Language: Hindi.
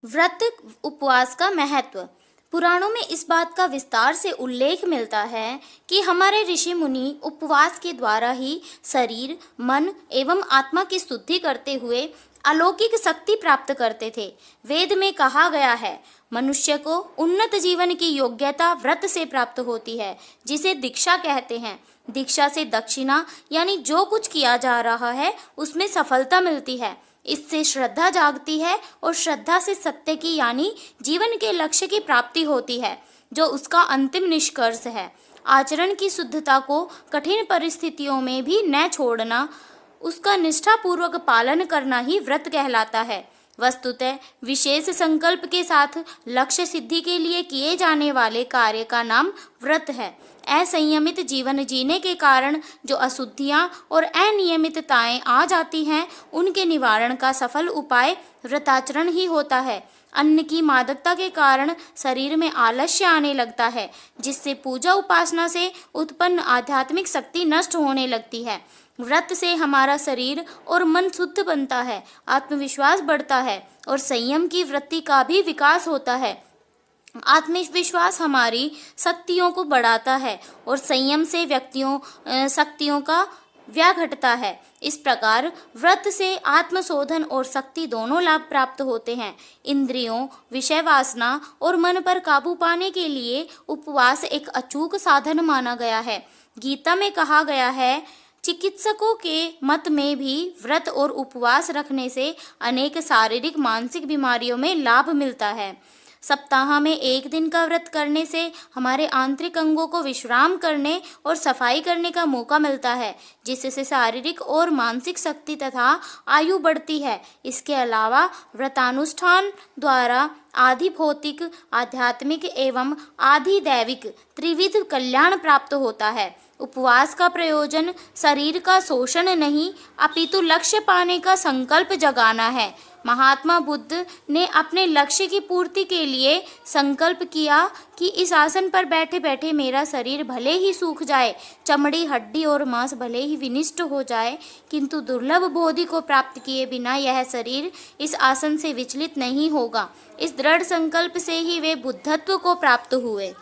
व्रत उपवास का महत्व। पुराणों में इस बात का विस्तार से उल्लेख मिलता है कि हमारे ऋषि मुनि उपवास के द्वारा ही शरीर, मन एवं आत्मा की शुद्धि करते हुए अलौकिक शक्ति प्राप्त करते थे। वेद में कहा गया है, मनुष्य को उन्नत जीवन की योग्यता व्रत से प्राप्त होती है, जिसे दीक्षा कहते हैं। दीक्षा से दक्षिणा यानी जो कुछ किया जा रहा है उसमें सफलता मिलती है। इससे श्रद्धा जागती है और श्रद्धा से सत्य की यानी जीवन के लक्ष्य की प्राप्ति होती है, जो उसका अंतिम निष्कर्ष है। आचरण की शुद्धता को कठिन परिस्थितियों में भी न छोड़ना, उसका निष्ठापूर्वक पालन करना ही व्रत कहलाता है। वस्तुतः विशेष संकल्प के साथ लक्ष्य सिद्धि के लिए किए जाने वाले कार्य का नाम व्रत है। असंयमित जीवन जीने के कारण जो अशुद्धियां और अनियमितताएं आ जाती हैं, उनके निवारण का सफल उपाय व्रताचरण ही होता है। अन्न की मादकता के कारण शरीर में आलस्य आने लगता है, जिससे पूजा उपासना से उत्पन्न आध्यात्मिक शक्ति नष्ट होने लगती है। व्रत से हमारा शरीर और मन शुद्ध बनता है, आत्मविश्वास बढ़ता है और संयम की वृत्ति का भी विकास होता है। आत्मविश्वास हमारी शक्तियों को बढ़ाता है और संयम से शक्तियों का व्याह घटता है। इस प्रकार व्रत से आत्मशोधन और शक्ति दोनों लाभ प्राप्त होते हैं। इंद्रियों, विषय वासना और मन पर काबू पाने के लिए उपवास एक अचूक साधन माना गया है। गीता में कहा गया है, चिकित्सकों के मत में भी व्रत और उपवास रखने से अनेक शारीरिक मानसिक बीमारियों में लाभ मिलता है। सप्ताह में एक दिन का व्रत करने से हमारे आंतरिक अंगों को विश्राम करने और सफाई करने का मौका मिलता है, जिससे शारीरिक और मानसिक शक्ति तथा आयु बढ़ती है। इसके अलावा व्रतानुष्ठान द्वारा आधि भौतिक, आध्यात्मिक एवं आधि दैविक त्रिविध कल्याण प्राप्त होता है। उपवास का प्रयोजन शरीर का शोषण नहीं, अपितु लक्ष्य पाने का संकल्प जगाना है। महात्मा बुद्ध ने अपने लक्ष्य की पूर्ति के लिए संकल्प किया कि इस आसन पर बैठे बैठे मेरा शरीर भले ही सूख जाए, चमड़ी, हड्डी और मांस भले ही विनिष्ट हो जाए, किंतु दुर्लभ बोधि को प्राप्त किए बिना यह शरीर इस आसन से विचलित नहीं होगा। इस दृढ़ संकल्प से ही वे बुद्धत्व को प्राप्त हुए।